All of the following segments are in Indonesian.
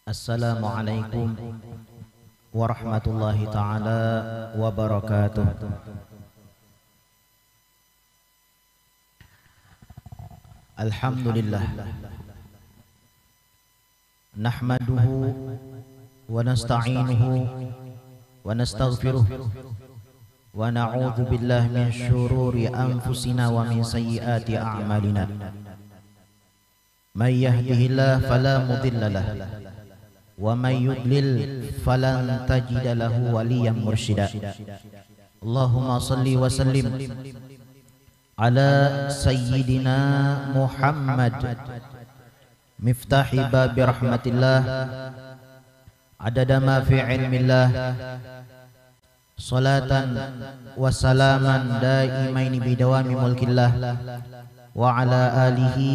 Assalamualaikum warahmatullahi ta'ala wabarakatuh. Alhamdulillah nahmaduhu wa nasta'inuhu wa nastaghfiruh wa na'udzu billahi min syururi anfusina wa min sayyiati a'malina. May yahdihillahu fala mudilla lahu wa may yudlil falan tajida lahu waliyan mursyida. Allahumma salli wa sallim ala sayyidina Muhammad miftahi babi rahmatillah adada ma fi ilmillah salatan wa salaman daimaini bidawami mulkillah wa ala alihi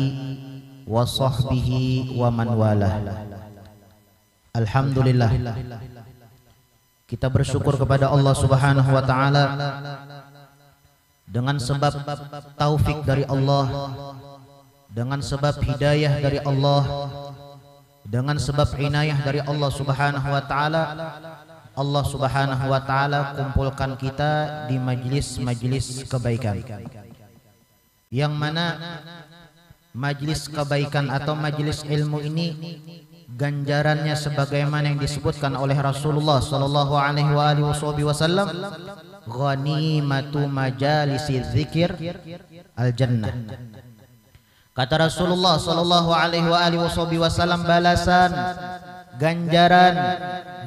wa sahbihi wa man walah. Alhamdulillah, kita bersyukur kepada Allah Subhanahu wa ta'ala dengan sebab taufik dari Allah, dengan sebab hidayah dari Allah, dengan sebab inayah dari Allah Subhanahu wa ta'ala. Allah Subhanahu wa ta'ala kumpulkan kita di majlis-majlis kebaikan, yang mana majlis kebaikan atau majlis ilmu ini ganjarannya sebagaimana yang disebutkan oleh Rasulullah sallallahu alaihi wasallam, ghanimatu majalisi dzikir al-jannah. Kata Rasulullah sallallahu alaihi wasallam, balasan ganjaran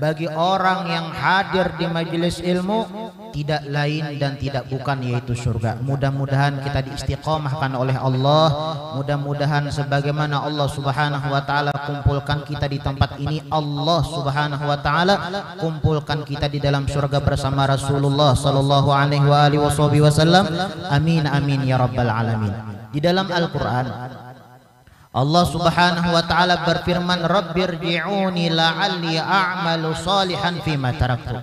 bagi orang yang hadir di majelis ilmu tidak lain dan tidak bukan yaitu surga. Mudah-mudahan kita diistiqomahkan oleh Allah. Mudah-mudahan sebagaimana Allah Subhanahu wa ta'ala kumpulkan kita di tempat ini, Allah Subhanahu wa ta'ala kumpulkan kita di dalam surga bersama Rasulullah sallallahu alaihi wasallam. Amin amin ya rabbal alamin. Di dalam Al-Qur'an Allah Subhanahu wa ta'ala berfirman, Rabbirji'uni la'alli a'malu salihan fima taraktu.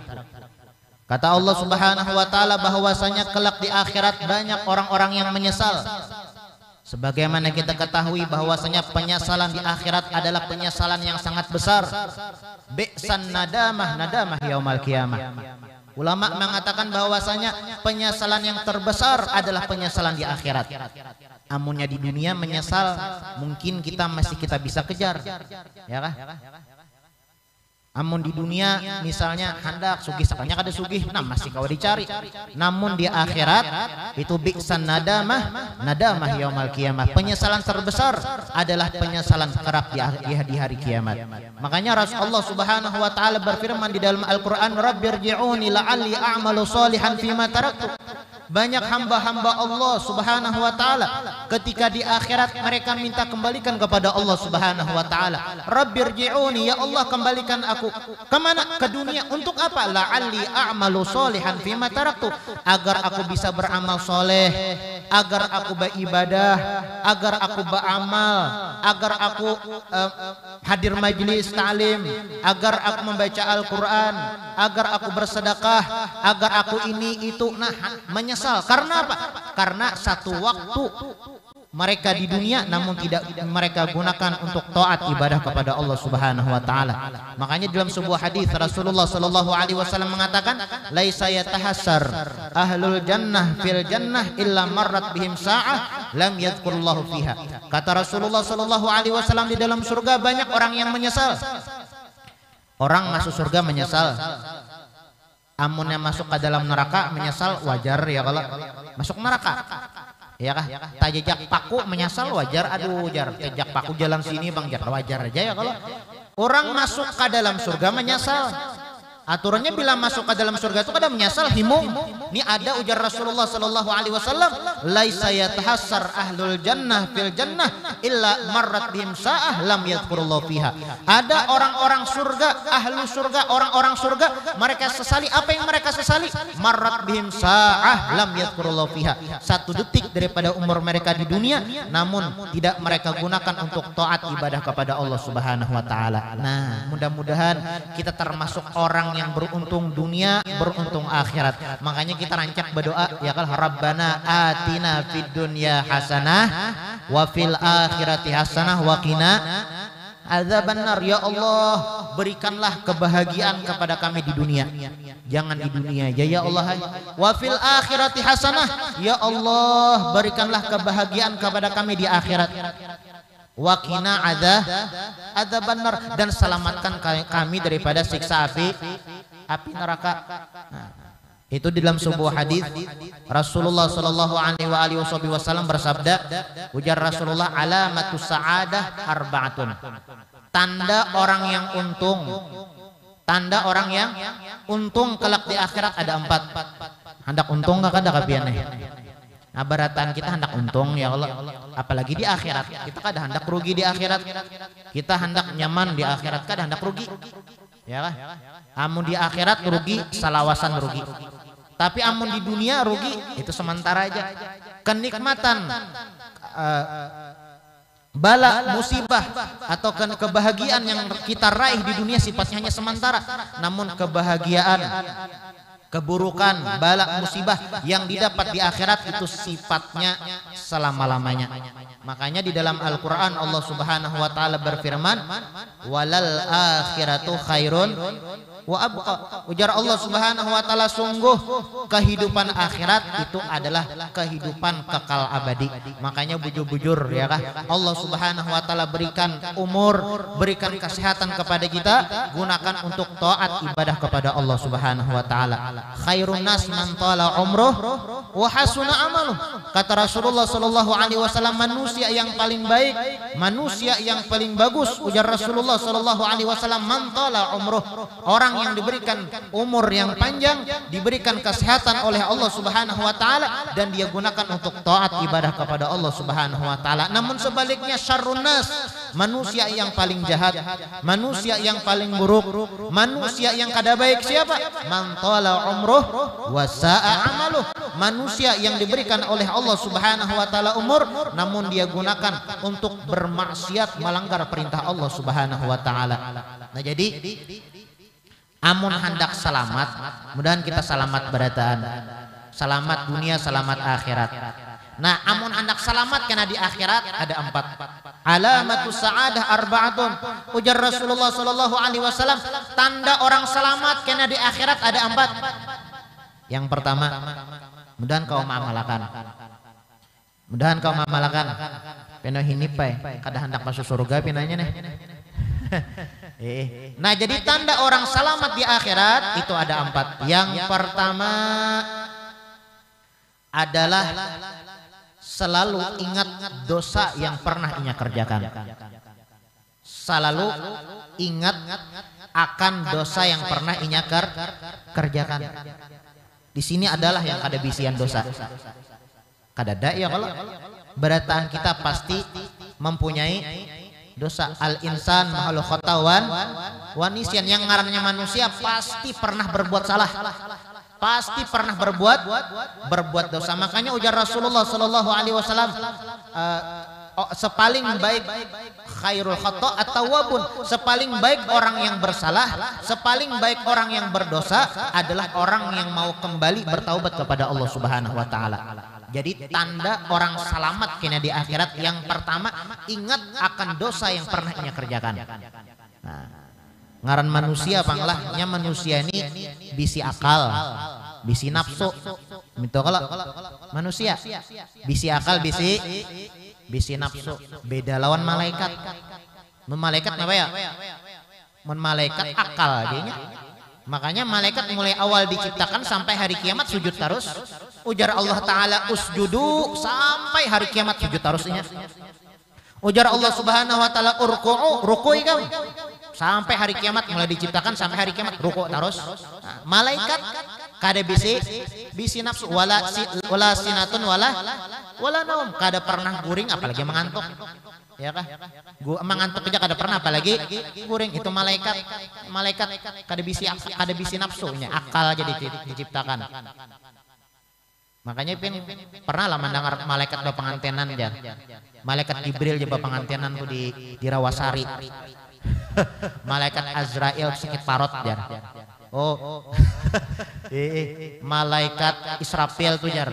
Kata Allah Subhanahu wa ta'ala bahwasanya kelak di akhirat banyak orang-orang yang menyesal. Sebagaimana kita ketahui bahwasanya penyesalan di akhirat adalah penyesalan yang sangat besar. Bi'san nadamah yaumal qiyamah. Ulama mengatakan bahwasanya penyesalan yang terbesar adalah penyesalan di akhirat. Amunnya di dunia menyesal mungkin kita masih bisa kejar, ya kah? Amun di dunia misalnya hendak sugih sakanya kada sugih, nah masih kau dicari. Namun di akhirat itu bi'san nadamah yaumal qiyamah. Penyesalan terbesar adalah penyesalan kerap di hari kiamat. Makanya Rasulullah Subhanahu wa ta'ala berfirman di dalam Al-Qur'an, Rabbirji'uni la'alli a'malu salihan fima taraktu. Banyak hamba-hamba Allah Subhanahu wa ta'ala ketika di akhirat mereka minta kembalikan kepada Allah Subhanahu wa ta'ala. Rabbirji'uni, ya Allah kembalikan aku. Kemana? Ke dunia. Untuk apa? La'alli a'malu sholihan fima taraktu. Agar aku bisa beramal soleh, agar aku beribadah, agar aku beramal, agar aku hadir majlis ta'lim, agar aku membaca Al-Quran, agar aku bersedekah, agar aku ini itu. Nah, menyesal. Karena apa? Karena satu waktu mereka di dunia namun tidak mereka gunakan untuk taat ibadah kepada Allah Subhanahu wa ta'ala. Makanya dalam sebuah hadis Rasulullah sallallahu alaihi wasallam mengatakan, laisa yatahassar ahlul jannah fil jannah illa marrat bihim sa'ah lam yadhkurullahu fiha. Kata Rasulullah sallallahu alaihi wasallam, di dalam surga banyak orang yang menyesal. Orang masuk surga menyesal. Amunnya masuk ke dalam neraka menyesal, wajar ya kalau masuk neraka. Ya kah? Tajejak paku menyesal, wajar. Aduh jar, tajak paku jalan sini bang, jar wajar aja ya kalau. Orang masuk ke dalam surga menyesal. Aturannya bila masuk ke dalam surga itu kada menyesal, himung. Ini ada ujar Rasulullah sallallahu alaihi wasallam, laisa yatahassar ahlul jannah fil jannah illa marrat bihim sa'ah lam yadhkurullahu fiha. Ada orang-orang surga, ahlu surga, orang-orang surga, mereka sesali. Apa yang mereka sesali? Marrat bihim sa'ah lam yadhkurullahu fiha. Satu detik daripada umur mereka di dunia namun tidak mereka gunakan untuk taat ibadah kepada Allah Subhanahu wa ta'ala. Nah, mudah-mudahan kita termasuk orang yang beruntung dunia, beruntung akhirat. Makanya kita rancak berdoa, ya kan, Rabbana atina fid dunya hasanah wa fil akhirati hasanah wa qina Adzaban nar, ya Allah berikanlah kebahagiaan kepada kami di dunia, jangan di dunia aja ya Allah. Wa fil akhirati hasanah, ya Allah berikanlah kebahagiaan kepada kami di akhirat. Wa qina adzaban nar, dan selamatkan kami daripada siksa api neraka. Nah, itu di dalam sebuah hadis Rasulullah sallallahu alaihi wasallam bersabda, ujar Rasulullah, alamatus sa'adah arba'atun. Tanda orang yang untung, tanda orang yang untung kelak di akhirat ada 4. Hendak untung enggak kada kapianeh. Nah, baratan kita hendak untung ya Allah, apalagi di akhirat. Kita kada hendak rugi di akhirat. Kita hendak nyaman di akhirat, kada hendak rugi. Ya kah? Amun di akhirat rugi, salawasan rugi. Tapi amun di dunia rugi, itu sementara aja. Kenikmatan, bala, musibah atau kebahagiaan yang kita raih di dunia sifatnya hanya sementara. Namun kebahagiaan, keburukan, bala, musibah yang didapat di akhirat itu sifatnya selama-lamanya. Makanya di dalam Al-Quran Allah Subhanahu wa Ta'ala berfirman, walal akhiratu khairun wa abqa. Ujar Allah Subhanahu wa Ta'ala, sungguh kehidupan akhirat itu adalah kehidupan kekal abadi. Makanya bujur-bujur ya kah, Allah Subhanahu wa Ta'ala berikan umur, berikan kesehatan kepada kita, gunakan untuk taat ibadah kepada Allah Subhanahu wa Ta'ala. Khairun nas man tala umruh wa hasuna amaluh. Kata Rasulullah sallallahu alaihi wasallam, manusia yang paling baik, manusia yang paling bagus, ujar Rasulullah sallallahu alaihi wasallam, man tala umruh, orang yang diberikan umur yang panjang, diberikan kesehatan oleh Allah Subhanahu wa Ta'ala, dan dia gunakan untuk taat ibadah kepada Allah Subhanahu wa Ta'ala. Namun sebaliknya, syarrun nas, manusia yang paling jahat, manusia yang paling buruk, manusia yang kada baik siapa? Man tala umruh wa sa'a amaluh, manusia yang diberikan oleh Allah Subhanahu wa Ta'ala umur, namun dia gunakan untuk bermaksiat, melanggar perintah Allah Subhanahu wa Ta'ala. Nah, jadi amun hendak selamat, mudahan kita selamat berataan, selamat dunia, selamat akhirat. Nah, amun hendak selamat karena di akhirat ada 4. Alamatus sa'adah arba'atun. Ujar Rasulullah sallallahu alaihi wasallam, tanda orang selamat karena di akhirat ada 4. Yang pertama, mudahan kau mengamalkan. Mudahan kau mengamalkan. Peno hinipai, kada hendak masuk surga pinanya nih. Nah, jadi tanda orang selamat di akhirat itu ada 4. Yang pertama adalah selalu ingat dosa yang pernah ia kerjakan. Selalu ingat akan dosa yang pernah ia kerjakan. Di sini adalah yang kada bisian dosa. Kada ada ya kalau berataan kita pasti mempunyai dosa. Al insan makhluk khotawan wanisyan, yang ngarannya manusia pasti pernah berbuat salah, pasti pernah berbuat dosa. Makanya ujar Rasulullah sallallahu alaihi wasallam, sepaling baik khairul khata' at-tawwabun, sepaling baik orang yang bersalah, sepaling baik orang yang berdosa adalah orang yang mau kembali bertaubat kepada Allah Subhanahu wa Ta'ala. Jadi tanda orang selamat kena di akhirat yang pertama, ingat akan dosa yang pernah ia kerjakan. Nah, ngaran manusia panglahnya, manusia ini bisi akal, bisi nafsu. Itu kalau manusia bisi akal, bisi nafsu. Beda lawan malaikat. Malaikat apa ya? Malaikat akal adanya. Makanya malaikat mulai awal diciptakan sampai hari kiamat sujud terus. Ujar Allah Ta'ala, usjudu, sampai hari kiamat sujud terusnya. Ujar Allah Subhanahu wa Ta'ala, urku'u, rukui kamu. Sampai hari kiamat mulai diciptakan sampai hari kiamat ruku' terus. Nah, malaikat kada bisi nafsu, wala sinatun wala naum, kada pernah guring apalagi mengantuk. Ya kah? Mengantuk aja kada pernah, apalagi guring. Itu malaikat kada bisi nafsunya, akal aja diciptakan. Makanya pernah lah mendengar malaikat do pengantenan aja. Malaikat Jibril juga pengantenan tuh di Rawasari. Malaikat Azrail sakit parot aja. Oh. Malaikat Israfil tuh jar.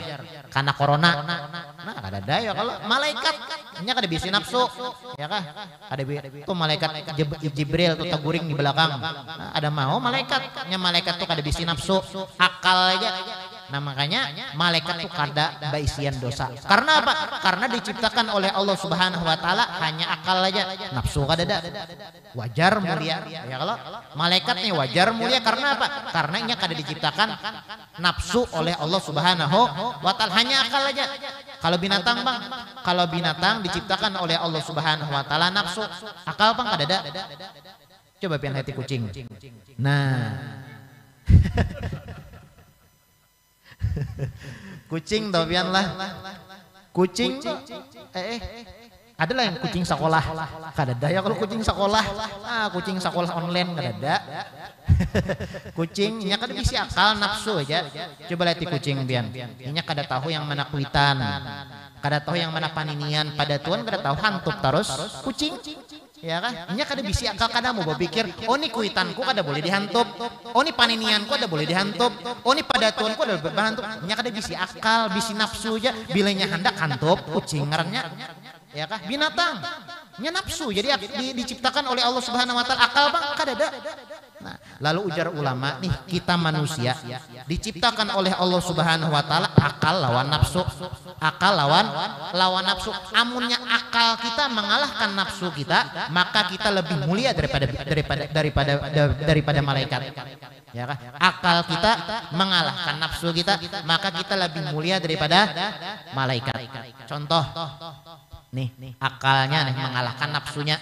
Karena corona. Nah, kada daya kalau malaikat nya kada bisa nafsu. Ya kah? Ada tuh malaikat Jibril tuh teguring di belakang. Nah, ada mau malaikatnya malaikat tuh kada bisa nafsu. Akal aja. Nah makanya malaikat tuh kada baisian dosa. Karena apa? Karena diciptakan oleh Allah Subhanahu wa taala hanya akal aja. Nafsu kada ada. Wajar mulia. Ya kalau malaikat nih wajar mulia karena apa? Karena nya kada diciptakan nafsu oleh Allah Subhanahu wa taala, hanya akal aja. Kalau binatang Bang, kalau binatang diciptakan oleh Allah Subhanahu wa taala nafsu, akal Bang kada ada. Coba pian hati kucing. Nah. Kucing tau pian lah. Kucing adalah yang kucing sekolah. Kada ada ya kalau kucing sekolah. Kucing sekolah online kada ada. Kucingnya kada bisa akal nafsu aja. Coba lihat kucing pian. Inya kada tahu yang mana kuitan. Kada tahu yang mana paninian pada tuan, kada tahu hantup terus kucing. Ya kan? Inya kada bisa akal kada mau berpikir, oh ni kuitanku kada boleh dihantup, oh ni paninianku kada boleh dihantup, oh ni padatuanku kada boleh dihantup. Inya kada bisa akal, bisa nafsu aja. Bilanya hendak hantup kucing ngarannya. Ya kan? Binatang. Nya nafsu. Jadi diciptakan oleh Allah Subhanahu wa taala, akal Bang kada ada. Nah, lalu ujar ulama nih, kita manusia diciptakan oleh Allah Subhanahu wa taala akal lawan nafsu. Akal lawan nafsu. Amunnya akal kita mengalahkan nafsu kita, maka kita lebih mulia daripada malaikat. Ya kan? Akal kita mengalahkan nafsu kita, maka kita lebih mulia daripada malaikat. Contoh nih, akalnya nih mengalahkan nafsunya.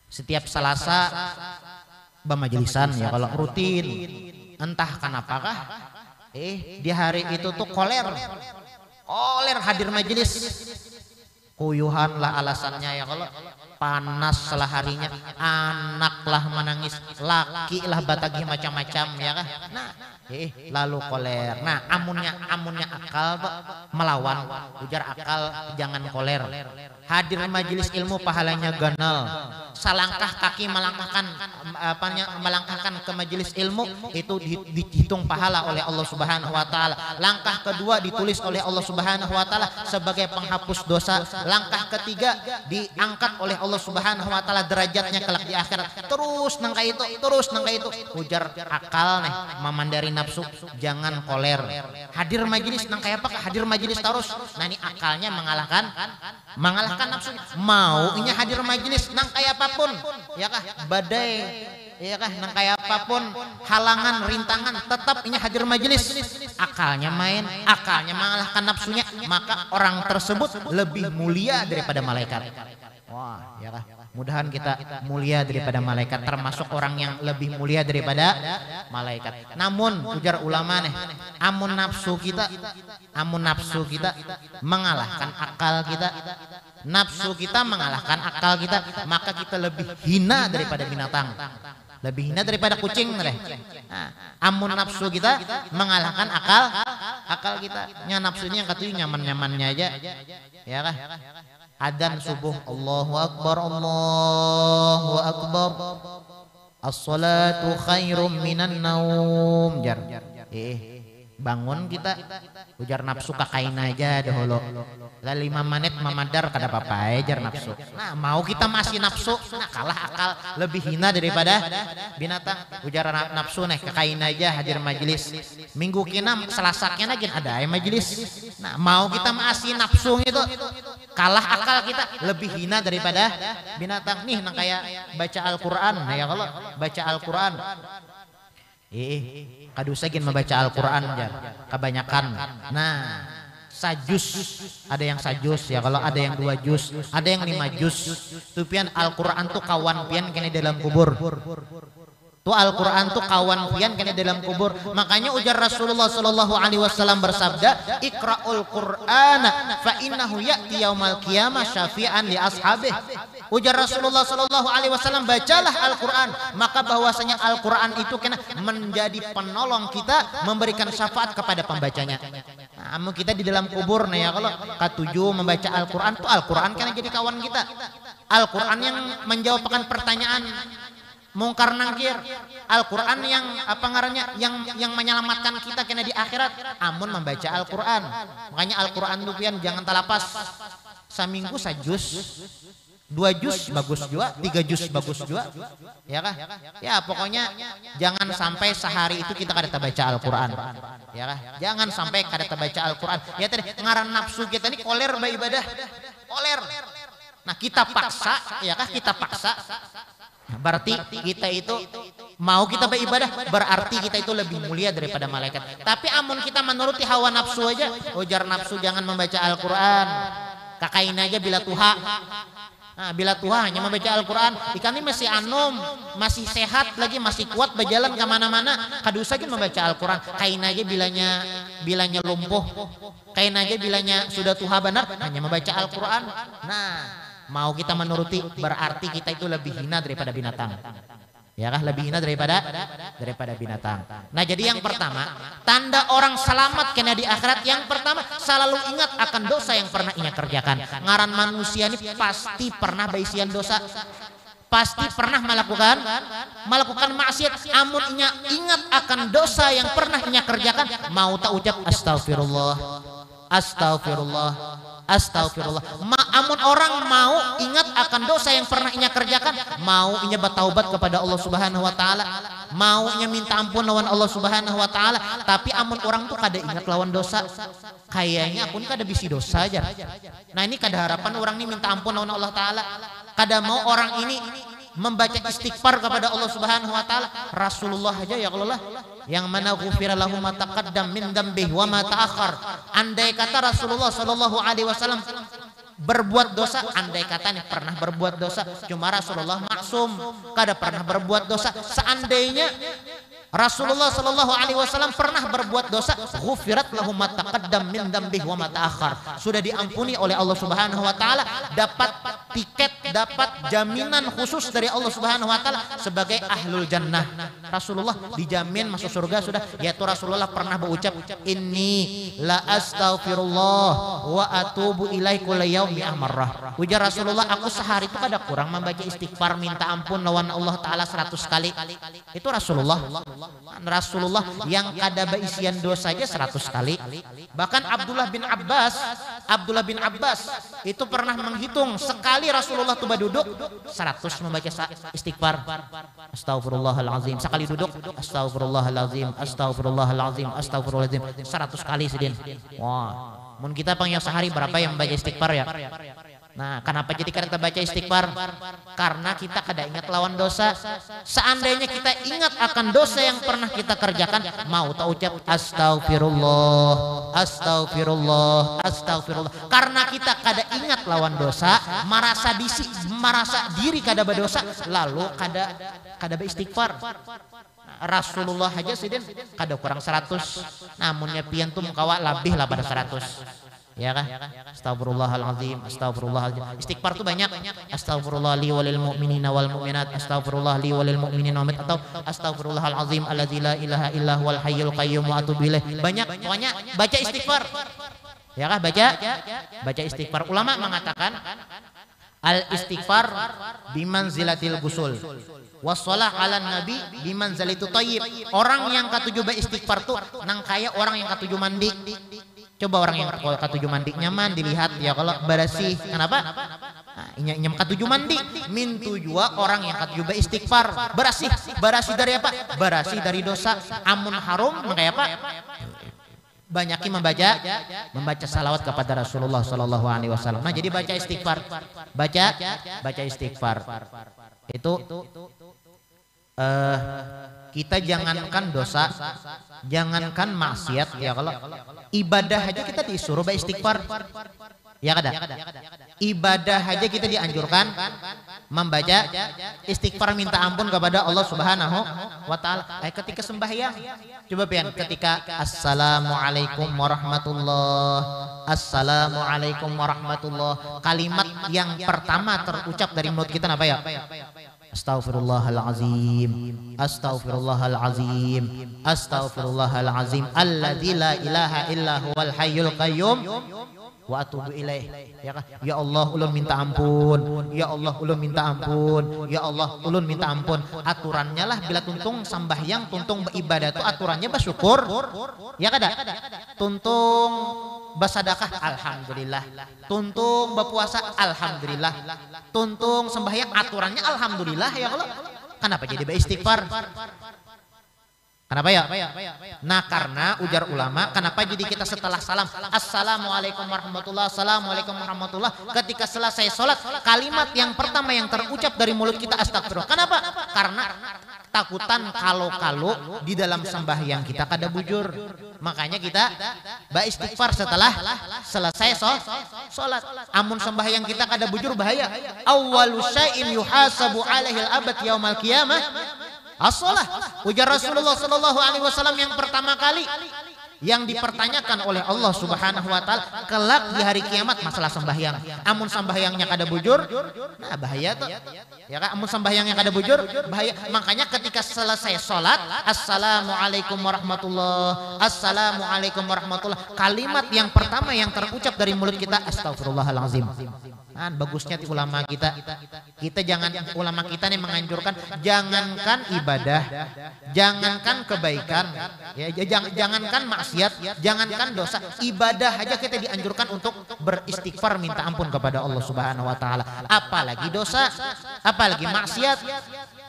Setiap Selasa bamajelisan ya kalau rutin, entah kenapakah di hari itu tuh koler hadir majelis, kuyuhan lah alasannya ya kalau panas lah harinya, anak lah menangis, laki lah batagi macam-macam ya kan. Nah lalu koler. Nah amunnya akal melawan, ujar akal jangan koler. Hadir majelis ilmu pahalanya ganal. Salangkah kaki melangkahkan ke majelis ilmu itu dihitung pahala oleh Allah Subhanahu wa taala. Langkah kedua ditulis oleh Allah Subhanahu wa taala sebagai penghapus dosa. Langkah ketiga diangkat oleh Allah Subhanahu wa taala derajatnya kelak di akhirat. Terus nangka itu. Ujar akal nih memandari nafsu jangan koler. Hadir majelis nangka apa? Hadir majelis terus. Nah ini akalnya mengalahkan nafsu. Mau inya hadir majelis nang kaya apapun ya kah badai ya kah nang kaya apapun halangan rintangan tetap inya hadir majelis. Akalnya main, akalnya mengalahkan nafsunya, maka orang tersebut lebih mulia daripada malaikat. Wah ya kah, mudahan kita mulia daripada malaikat, termasuk orang yang lebih mulia daripada malaikat. Namun ujar ulama nih, amun nafsu kita mengalahkan akal kita, nafsu kita mengalahkan akal kita, maka kita lebih hina daripada binatang, lebih hina daripada kucing. Amun nafsu kita mengalahkan akal kita, nya nafsunya yang katanya nyaman-nyamannya aja ya kah. Adzan subuh, Allahu akbar, as-salatu khairum minan naum. Jar bangun kita ujar nafsu kakain aja dahulu lah 5 menit memadar kada apa-apa jar nafsu. Nah mau kita masih nafsu, nah kalah akal, lebih hina daripada binatang. Ujar nafsu nih kakain aja hadir majelis, minggu kina selasaknya lagi ada majelis. Nah mau kita masih nafsu itu, kalah akal kita, lebih hina daripada binatang. Nih nang kayak baca Al-Quran. Nah ya kalau baca Al-Quran kadusagin membaca Al-Quran kebanyakan. Nah sajus, ada yang sajus ya, kalau ada yang 2 juz, ada yang 5 juz. Tuh pian Al-Quran tuh kawan pian kena dalam kubur. Tuh Al-Quran tuh kawan pian kena dalam kubur. Makanya ujar Rasulullah sallallahu alaihi wasallam bersabda, Iqra'ul Qur'ana fa innahu ya'ti yaumal qiyamah syafi'an li ashabih. Ujar Rasulullah sallallahu alaihi wasallam, bacalah Al-Quran, maka bahwasanya Al-Quran itu kena menjadi penolong kita, memberikan syafaat kepada pembacanya. Nah, kita di dalam kubur nih ya, kalau ketujuh membaca Al-Quran tuh Al-Quran kena jadi kawan kita. Al-Quran yang menjawabkan pertanyaan mungkar nangkir. Al-Quran yang apa ngarannya, yang menyelamatkan kita kena di akhirat amun membaca Al-Quran. Makanya Al-Quran itu pian jangan talapas, saminggu sajus, 2 juz bagus juga, 3 juz bagus juga, ya kah? Ya pokoknya jangan sampai sehari itu kita kada baca Al-Quran, ya kah? Jangan sampai kada baca Al-Quran. Ya tadi ngaran nafsu kita ini koler beribadah, koler. Nah kita paksa, ya kah? Kita paksa. Berarti kita itu mau kita beribadah, berarti kita itu lebih mulia daripada malaikat. Tapi amun kita menuruti hawa nafsu aja, ujar nafsu jangan membaca Al-Quran, kakain aja bila tuha. Nah, bila Tuhan hanya membaca Al-Quran, ikan ini masih anom, masih sehat lagi, masih kuat berjalan kemana-mana, kadusa kan membaca Al-Quran. Kain aja bilanya lumpuh, kain aja bilanya sudah tuha benar, hanya membaca Al-Quran. Nah, mau kita menuruti berarti kita itu lebih hina daripada binatang. Ya kah, lebih hina daripada binatang. Nah jadi yang pertama, tanda orang selamat kena di akhirat, yang pertama selalu ingat akan dosa yang pernah ia kerjakan. Ngaran manusia ini pasti pernah baisian dosa, pasti pernah melakukan maksiat. Amun inya ingat akan dosa yang pernah inya kerjakan, mau tak ucap astagfirullah, astagfirullah, astagfirullah. Amun orang mau ingat akan dosa yang pernah inya kerjakan, mau inya bertaubat kepada Allah Subhanahu wa taala, mau inya minta ampun lawan Allah Subhanahu wa taala. Tapi amun orang tuh kada ingat lawan dosa, kayaknya pun kada bisi dosa aja. Nah ini kada harapan orang ini minta ampun lawan Allah taala, kada mau orang ini membaca istighfar kepada Allah Subhanahu wa taala. Rasulullah aja ya Allah yang mana ghufira lahu ma taqaddam min dzambihi wa ma ta'akhkhar. Andai kata Rasulullah sallallahu alaihi wasallam berbuat dosa, andai kata nih pernah berbuat dosa, cuma Rasulullah maksum kada pernah berbuat dosa. Seandainya Rasulullah sallallahu alaihi wasallam pernah berbuat dosa, ghufirat lahu ma taqaddam min dzambihi wa ma ta'akhkhar, sudah diampuni oleh Allah Subhanahu wa taala, dapat tiket, dapat jaminan khusus dari Allah Subhanahu wa taala sebagai ahlul jannah. Rasulullah dijamin masuk surga sudah, yaitu Rasulullah pernah berucap, inni la astaghfirullah wa atubu ilaihi kulla yaumi amarrah. Ujar Rasulullah, aku sehari itu kada kurang membaca istighfar minta ampun lawan Allah taala 100 kali. Itu Rasulullah yang kada baisian dosa saja 100 kali. Bahkan Abdullah bin Abbas itu pernah menghitung sekali Rasulullah tuh duduk 100 membaca istighfar. Astagfirullahalazim. Sekali duduk astagfirullahalazim, astagfirullahalazim, astagfirullahalazim 100 kali sidin. Wah, mun kita pang yang sehari berapa yang membaca istighfar ya? Nah, kenapa jadi kada baca istighfar? Karena kita kada ingat lawan dosa. Seandainya kita ingat akan dosa yang pernah kita kerjakan, mau tak ucap astagfirullah, astagfirullah, astagfirullah. Karena kita kada ingat lawan dosa, merasa diri kada berdosa, lalu kada beristighfar. Rasulullah aja sidin kada kurang 100, namunnya pian tuh mengkawa lebih lah pada 100. Ya kah? Astagfirullahalazim, astagfirullahalazim. Istighfar tuh banyak. Astagfirullah li walil mu'minina wal mu'minat, astagfirullah li walil mu'minina wal mu'minat, atau astagfirullahalazim alladzi la ilaha illa huwal hayyul qayyum wa atubu ilaih. Banyak, pokoknya baca istighfar. Ya kah? Baca istighfar. Ulama mengatakan al istighfar bimanzilatil gusul, wassalah ala nabi bimanzalitu thayyib. Orang yang ketujuh beristighfar tuh nang kaya orang yang ketujuh mandi. Coba orang yang ketujuh mandi nyaman dilihat ya kalau bersih. Kenapa? Nah, nyam ketujuh mandi. Min tujuh orang yang ketujuh beristighfar bersih. Bersih dari apa? Bersih dari dosa. Amun harum kayak apa? Banyakin membaca salawat kepada Rasulullah sallallahu alaihi wasallam. Nah, jadi baca istighfar. Baca istighfar. Itu kita jangankan dosa, jangankan maksiat ya, kalau ibadah aja kita disuruh beristighfar. Ya kada? Ibadah aja kita dianjurkan membaca istighfar minta ampun kepada Allah Subhanahu wa taala. Ketika sembahyang, coba pian ketika assalamualaikum warahmatullah, assalamualaikum warahmatullah, kalimat yang pertama terucap dari mulut kita apa ya? Astaghfirullahalazim, astaghfirullahalazim, astaghfirullahalazim alladzi la ilaha illa huwal hayyul qayyum wa atubu ilaih. Ya kan? Ya Allah ulun minta ampun, ya Allah ulun minta ampun, ya Allah ulun minta ampun. Aturannya lah bila tuntung sambahyang, tuntung beribadah itu aturannya bersyukur. Ya kada? Tuntung bersedekah alhamdulillah. Tuntung berpuasa alhamdulillah. Tuntung sembahyang aturannya alhamdulillah ya Allah. Kenapa jadi beristighfar? Kenapa ya? Nah karena ujar ulama, kenapa jadi kita setelah salam assalamualaikum warahmatullah, assalamualaikum warahmatullah, ketika selesai sholat kalimat yang pertama yang terucap dari mulut kita astagfirullah. Kenapa? Karena takutan kalau di dalam sembahyang kita kada bujur. Makanya kita beristighfar setelah selesai sholat. Amun sembahyang kita kada bujur bahaya. Awwalu syai'in yuhasabu alaihi al-abad yaumal qiyamah as-shalah. Ujar Rasulullah sallallahu alaihi wasallam yang pertama kali yang dipertanyakan oleh Allah Subhanahu wa taala kelak di hari kiamat masalah sembahyang. Amun sembahyangnya kada bujur, nah bahaya tuh. Ya kan, amun sembahyangnya kada bujur, bahaya. Makanya ketika selesai salat, assalamualaikum warahmatullah, assalamualaikum warahmatullah, kalimat yang pertama yang terucap dari mulut kita astagfirullahalazim. Nah, bagusnya di ulama kita jangan, ulama kita nih menganjurkan jangankan ibadah, jangankan kebaikan, ya, jangankan maksiat, jangankan dosa, ibadah aja kita dianjurkan untuk beristighfar minta ampun kepada Allah Subhanahu wa taala. Apalagi dosa, apalagi maksiat.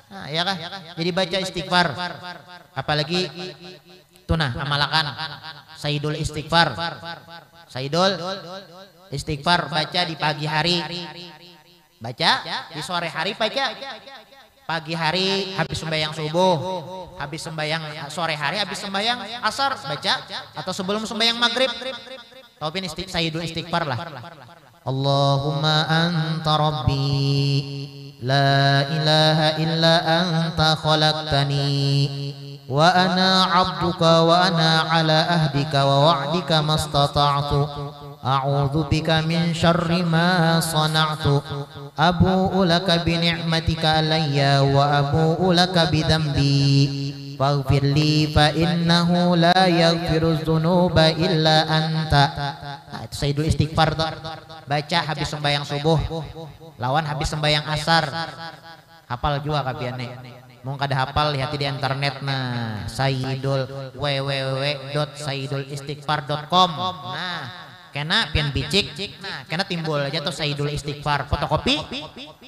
Nah, ya kan? Jadi baca istighfar. Apalagi tunah amalakan Sayyidul Istighfar. Sayyidul Istighfar baca di pagi hari, baca di sore hari, baca pagi hari habis sembahyang subuh, habis sembahyang sore hari, habis sembahyang asar baca, atau sebelum sembahyang maghrib. Taupin Sayyidul Istighfar lah. Allahumma anta rabbi la ilaha illa anta khalaqtani wa ana abduka wa ana ala ahdika wa wa'dika mastata'tu a'udzu bika min syarri ma sana'tu abu'u laka bi ni'matika alayya wa abu'u laka bi dhanbi faghfir li fa innahu la yaghfiru dzunuba illa anta. Nah, itu Sayyidul Istighfar tuh. Baca habis sembahyang subuh lawan habis sembahyang asar. Hafal juga kabiane. Mau kada hafal lihat di internet. Nah, Sayyidul www.sayyidulistighfar.com. Nah, kena pian bicik, nah kena timbul aja tuh Sayyidul Istighfar, fotokopi,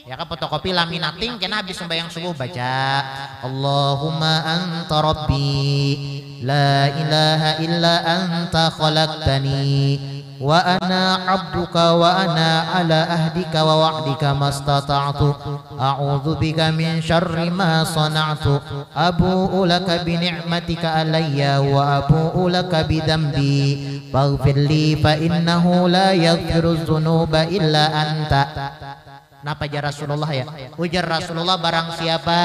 ya kan, fotokopi laminating, kena habis sembahyang subuh baca Allahumma anta rabbi la ilaha illa anta khalaqtani wa ana abduka wa ana ala ahdika wa wa'dika mastata'tu a'udzu bika min syarri ma sana'tu abu'u laka bi ni'matika alayya wa abu'u laka bi dhanbi faghfir li fa innahu la yaghfiru dzunuba illa anta. Napa ajar Rasulullah ya? Ujar Rasulullah, barang siapa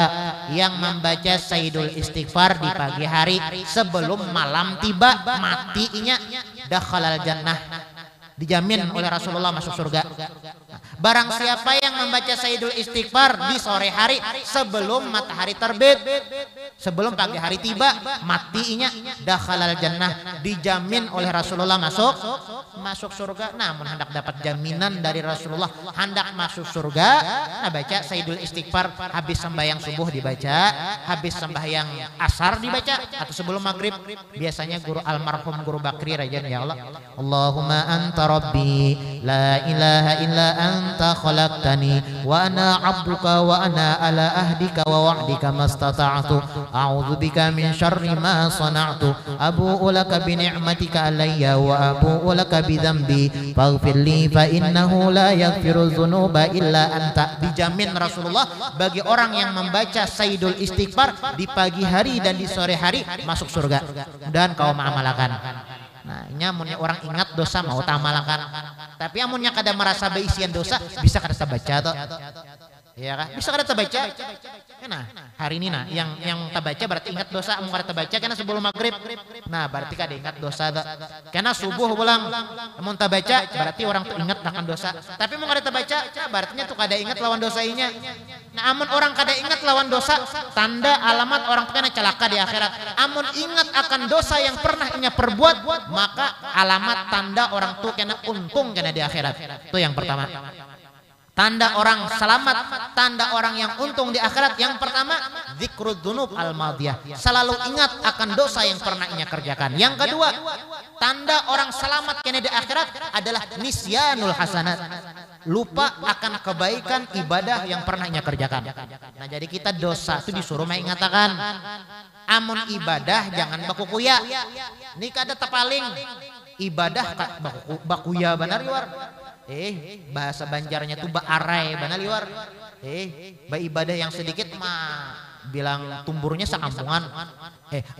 yang membaca Sayyidul Istighfar di pagi hari sebelum malam tiba, matinya dakhalal jannah, dijamin oleh Rasulullah masuk surga. Barang siapa yang membaca Sayyidul Istighfar di sore hari sebelum matahari terbit, sebelum pagi hari tiba, matinya dakhalal jannah, dijamin oleh Rasulullah masuk surga. Namun hendak dapat jaminan dari Rasulullah hendak masuk surga, nah baca Sayyidul Istighfar habis sembahyang subuh dibaca, habis sembahyang asar dibaca, atau sebelum maghrib. Biasanya guru almarhum Guru Bakri Rajan, ya Allah, Allahumma anta rabbi la ilaha illa anta khalaqtani wa ana abduka wa ana ala ahdika wa wa'dika mastata'tu a'udzu bika min syarri ma sana'tu abu'u laka bi ni'matika alayya wa abu'u laka bi dhanbi faghfir li fa innahu la yaghfiru dzunuba illa anta. Dijamin Rasulullah bagi orang yang membaca Sayyidul Istighfar di pagi hari dan di sore hari masuk surga. Dan kau mengamalkan. Nah, nyamunnya orang ingat dosa mau tamalakan. Tapi amunnya kada merasa beisian dosa, bisa kada terbaca tuh. Ya kan? Bisa kada terbaca. Nah, hari ini nah yang terbaca berarti ingat dosa, amun kada terbaca karena sebelum maghrib. Nah, berarti kada ingat dosa tuh. Karena subuh pulang amun terbaca berarti orang tuh ingat akan dosa. Tapi amun kada terbaca, berarti tuh kada ingat lawan dosainya. Nah amun orang kada ingat lawan dosa, tanda alamat orang kena celaka di akhirat. Amun ingat akan dosa yang pernah inya perbuat, maka alamat tanda orang tuh kena untung kena di akhirat. Itu yang pertama. Tanda orang selamat, tanda orang yang untung di akhirat yang pertama, dzikrud dzunub al-madiyah. Selalu ingat akan dosa yang pernah inya kerjakan. Yang kedua, tanda orang selamat kena di akhirat adalah nisyanul hasanat. Lupa akan kebaikan ibadah yang pernah inya kerjakan. Nah jadi kita dosa itu disuruh mengatakan, amun ibadah jangan baku kuya. Ini kada tepaling ibadah bakuya benar liwar. Bahasa Banjarnya tuh baarai benar liwar. Ibadah yang sedikit mah bilang tumburnya sakampungan.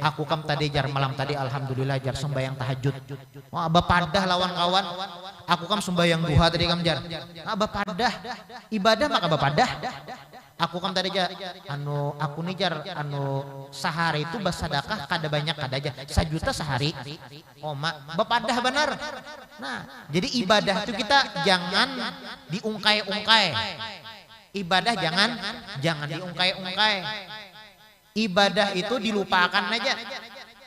Aku kam tadi jar malam tadi alhamdulillah jar sembayang tahajud. Wah bapadah lawan kawan. Aku kam sembayang duha tadi kam jar. Bapadah ibadah maka bapadah. Aku kam tadi jar aku nih jar sehari itu bersedekah kada banyak kada aja 1 juta sehari. Mak bapadah benar. Nah, jadi ibadah itu kita jangan diungkai-ungkai. Ibadah jangan diungkai-ungkai. Ibadah itu dilupakan aja.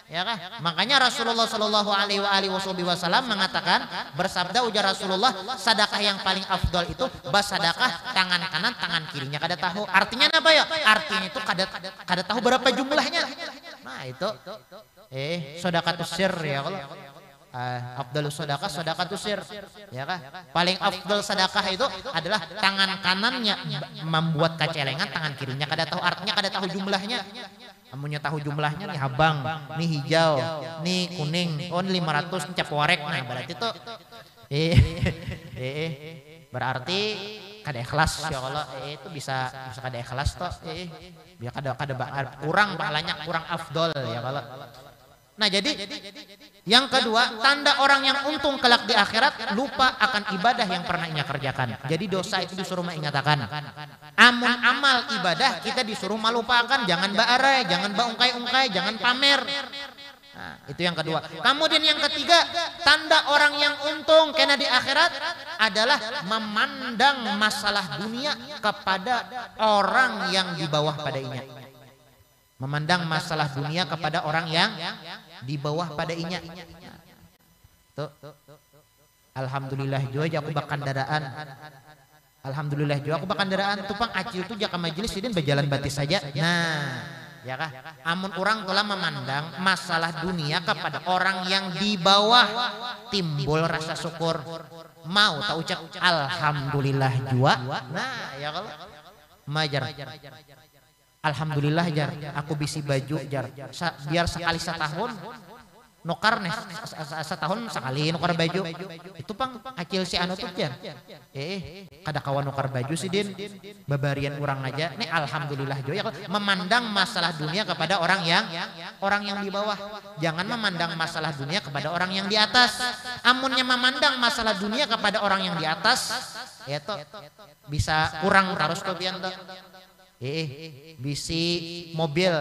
Ya kan? Makanya Rasulullah Shallallahu Alaihi Wasallam mengatakan, bersabda ujar Rasulullah, sedekah yang paling afdol itu bersedekah tangan kanan tangan kirinya kada tahu. Artinya apa ya? Artinya itu kada tahu berapa jumlahnya. Nah itu sedekatus sir ya kalau afdalus sedekah sir ya kan? Paling afdol sedekah itu adalah tangan kanannya membuat kacelengan, tangan kirinya kada tahu. Artinya kada tahu jumlahnya. Amunnya tahu jumlahnya nih habang, nih hijau, nih kuning, oh 500 cap warek. Nah berarti tuh berarti kada ikhlas ya kalau itu bisa kada ikhlas toh. Biar kada kurang pahalanya, kurang afdol ya kalau. Nah jadi yang kedua, tanda orang yang untung kelak di akhirat lupa akan ibadah yang pernah ia kerjakan. Jadi dosa itu disuruh mengatakan. Amun amal ibadah kita disuruh melupakan, jangan baarai, jangan baungkai-ungkai, jangan pamer. Nah, itu yang kedua. Kemudian yang ketiga, tanda orang yang untung kena di akhirat adalah memandang masalah dunia kepada orang yang di bawah padainya. Memandang masalah dunia kepada orang yang di bawah padainya. Tuh. Alhamdulillah juga aku bakandaraan. Alhamdulillah juga aku bakandaraan. Tupang acil tuh jaka majelis sidin berjalan batis saja. Nah, ya kah? Amun orang telah memandang masalah dunia kepada orang yang di bawah, timbul rasa syukur. Mau tak ucap alhamdulillah juga. Nah, ya kalau majar. Alhamdulillah jar, aku bisi baju jar. Biar sekali setahun nukar nih setahun sekali nukar baju. Itu pang acil si anu tuh jar. Kada kawan nukar baju sih din. Babarian orang aja. Nih alhamdulillah juga. Memandang masalah dunia kepada orang yang di bawah. Jangan memandang masalah dunia kepada orang yang di atas. Amunnya memandang masalah dunia kepada orang yang di atas, ya toh bisa kurang terus tuh pian tuh. Bisi mobil,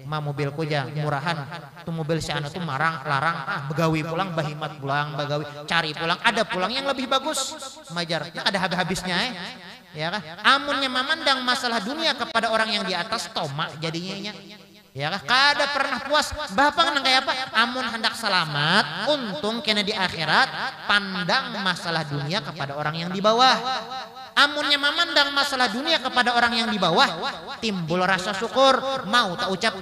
mobilku aja murahan, tuh mobil si anak tuh larang, begawi pulang, bahimat pulang, begawi cari pulang, ada pulang yang lebih bagus, majarnya ada habis-habisnya, ya kan? Amunnya memandang masalah dunia kepada orang yang di atas, tomak jadinya, ya kan? Kada pernah puas, bapak nang kayak apa? Amun hendak selamat, untung kena di akhirat, pandang masalah dunia kepada orang yang di bawah. Amunnya memandang masalah dunia kepada orang yang di bawah, timbul rasa syukur, mau tak ucap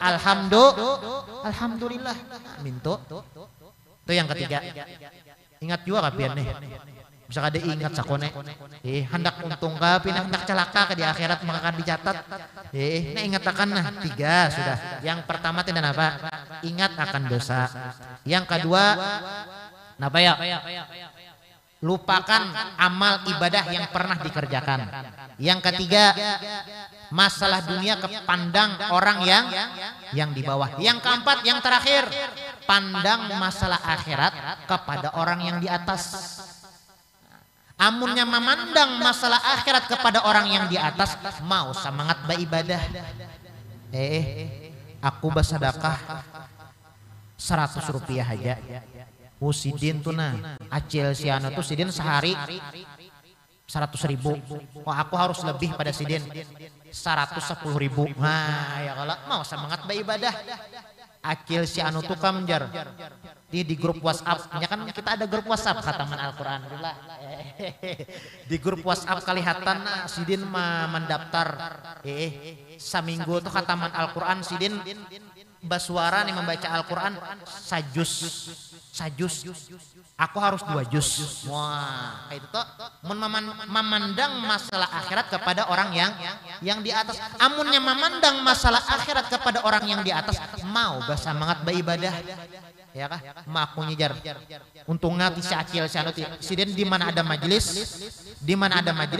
alhamdulillah. Minto. Itu yang ketiga. Ingat juga kapian nih. Bisa kada ingat sakone. Hendak untung ka, pindah hendak celaka ke di akhirat maka akan dicatat. Nah ingat akan nah 3 sudah. Yang pertama tidak apa? Ingat akan dosa. Yang kedua, napa ya? Lupakan amal ibadah yang pernah dikerjakan. Yang ketiga, masalah dunia kepandang orang yang di bawah. Yang keempat, yang terakhir, pandang masalah akhirat kepada orang yang di atas. Amunnya memandang masalah akhirat kepada orang yang di atas, mau semangat beribadah. Aku bersedekah 100 rupiah aja. Sidin tuh nah acil si anu tuh sidin sehari 100.000. Wah, aku harus lebih pada sidin 110.000. Nah, ya kalau mau semangat beribadah. Akil si anu tukam jar. Di grup WhatsApp, ya kan kita ada grup WhatsApp khataman Al-Quran. Di grup WhatsApp kelihatan sidin mendaftar saminggu tuh khataman Al-Quran sidin baswara nih membaca Al-Quran sajus. Aku harus 2 juz. Wah, itu tuh memandang masalah akhirat kepada orang yang di atas. Amunnya memandang masalah akhirat kepada orang yang di atas, mau bersemangat beribadah. Ya kah? Maku nyijar. Untungnya ti akil sidin di mana ada majelis,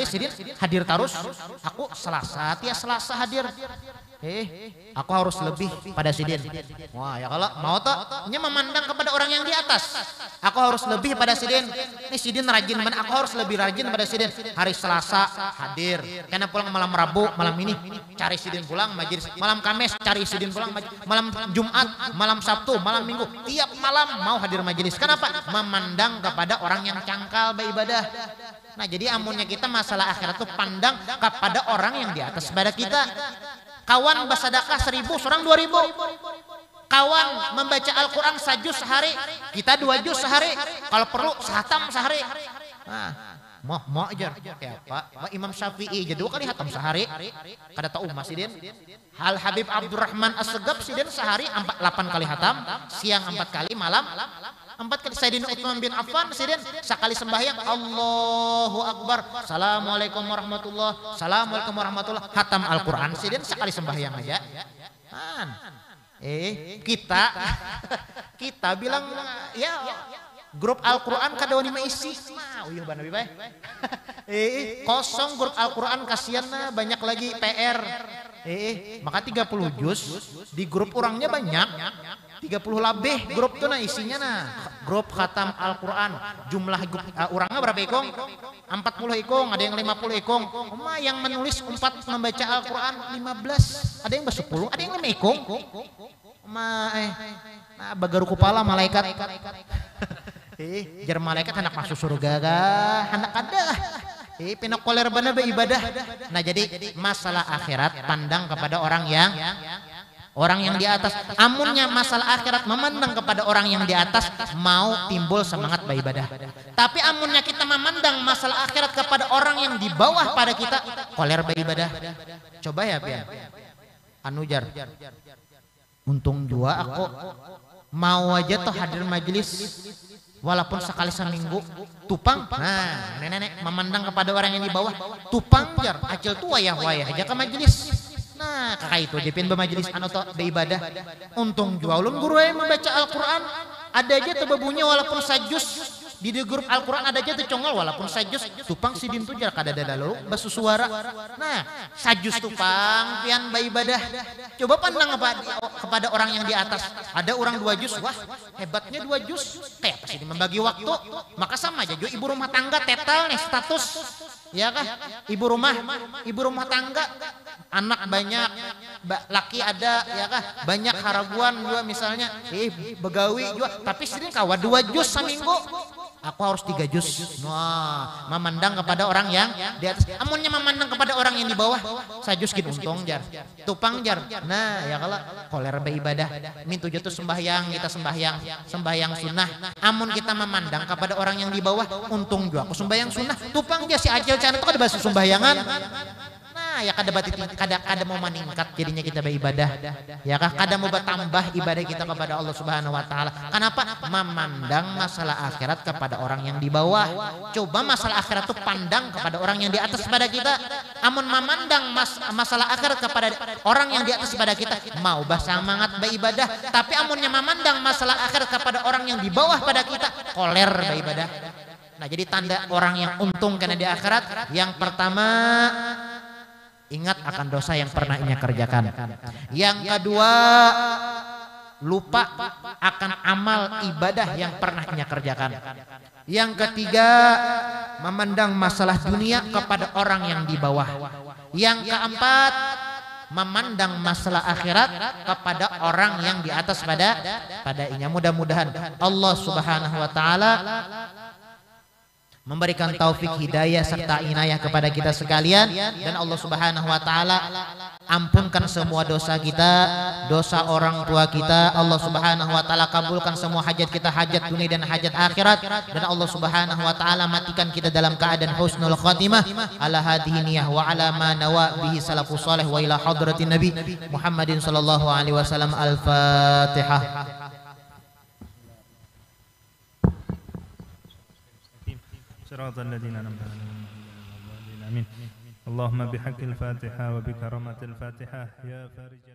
sidin hadir terus. Aku Selasa hadir. Aku harus lebih pada sidin. Wah, ya kalau mau toh nya memandang kepada orang yang di atas. Aku harus lebih pada sidin. Nih sidin rajin, aku harus lebih rajin pada sidin. Hari Selasa hadir. Karena pulang malam Rabu, malam ini cari sidin pulang majelis. Malam Kamis cari sidin pulang majelis. Malam Jumat, malam Sabtu, malam Minggu, tiap malam mau hadir majelis. Kenapa? Memandang kepada orang yang cangkal beribadah. Nah, jadi amunnya kita masalah akhirat tuh pandang kepada orang yang di atas pada kita. Kawan bersedekah 1.000, seorang 2.000. Kawan membaca Al-Quran sajuz sehari, kita 2 juz sehari. Kalau perlu sehatam sehari. Nah, mau aja. Ya Pak, Imam Syafi'i jadi 2 kali hatam sehari. Kada tahu sidin. Hal Habib Abdurrahman As-Segaf sidin sehari 8 kali hatam, siang 4 kali, malam 4 kali. Sayyidina Utsman bin Affan sidin sekali sembahyang Allahu Akbar, Assalamualaikum warahmatullah, hatam Al-Quran sidin sekali sembahyang aja. Kita bilang ya grup Al-Quran kada wani maisi. Uyuh bana bae. Kosong grup Al-Quran, kasihan banyak lagi PR. Maka 30 juz di grup orangnya banyak. 30 lebih grup tuh isinya grup khatam Al-Quran. Jumlah orangnya berapa ikong? 40 ikong, ada yang 50 ikong. Yang menulis 4 membaca Al-Quran 15, ada yang 10, ada yang 5 ikong. Bagaru kepala malaikat. Jar malaikat hendak masuk surga hendak ada. Pinok koler bener beribadah. Nah, jadi masalah akhirat pandang kepada orang yang di atas. Amunnya masalah akhirat memandang kepada orang yang di atas, mau timbul semangat beribadah. Tapi amunnya kita memandang masalah akhirat kepada orang yang di bawah pada kita, koler beribadah. Coba ya Pian. Jar. Untung jua aku mau aja tuh hadir majelis walaupun sekali seminggu tupang. Nah, nenek memandang kepada orang yang di bawah, tupang jar acil tuh wayah aja ke majelis. Nah, kakak itu jepin bermajelis anu to beribadah. Untung jua ulun guru yang membaca Al-Quran ada aja tuh bebunya walaupun sajus. Di grup Al-Quran ada aja tuh congol walaupun sajus. Tupang sidin tuh jar kada ada lalu basu suara. Nah, sajus tupang pian beribadah. Coba pandang kepada orang yang di atas. Ada orang 2 juz, wah hebatnya 2 juz. Kayak apa sih membagi waktu? Maka sama aja ibu rumah tangga tetal nih status. Ya kah? Ibu rumah tangga, anak banyak, laki ada, ya kah? Banyak haraguan juga misalnya, begawi juga, tapi sering kawa 2 juz seminggu. Aku harus 3 juz. Wah, memandang kepada orang yang di atas. Amunnya memandang kepada orang yang di bawah, sajus gitu untung jar. Tupang jar. Nah, ya kalau koler beribadah, mintu jatuh sembahyang, kita sembahyang sunnah. Amun kita memandang kepada orang yang di bawah, untung juga aku sembahyang sunnah. Tupang jar si acil cana itu kada bahasa sembayangan. Nah, ya kada mau meningkat jadinya kita beribadah. Ya kah? Kada mau bertambah ibadah kita kepada Allah Subhanahu wa taala. Kenapa? Memandang masalah akhirat kepada orang yang di bawah. Coba masalah akhirat itu pandang kepada orang yang di atas pada kita. Amun memandang masalah akhirat kepada orang yang di atas pada kita, mau bersemangat beribadah. Tapi amunnya memandang masalah akhirat kepada orang yang di bawah pada kita, koler beribadah. Nah, jadi tanda orang yang untung karena di akhirat, yang pertama ingat akan dosa yang pernah ia kerjakan. Yang kedua, lupa akan amal ibadah yang pernah ia kerjakan. Yang ketiga, memandang masalah dunia kepada orang yang di bawah. Yang keempat, memandang masalah akhirat kepada orang yang di atas padanya. Mudah-mudahan Allah Subhanahu wa taala memberikan taufik hidayah serta inayah kepada kita sekalian, dan Allah Subhanahu wa taala ampunkan semua dosa kita, dosa orang tua kita. Allah Subhanahu wa taala kabulkan semua hajat kita, hajat dunia dan hajat akhirat, dan Allah Subhanahu wa taala matikan kita dalam keadaan husnul khatimah ala hadhihi niyah wa ala ma nawa bihi salafus salih wa ila hadratin nabi Muhammadin sallallahu alaihi wasallam. Al-Fatihah. صراط الذين أنعمت عليهم آمين. اللهم بحق الفاتحة وبكرامة الفاتحة يا فارج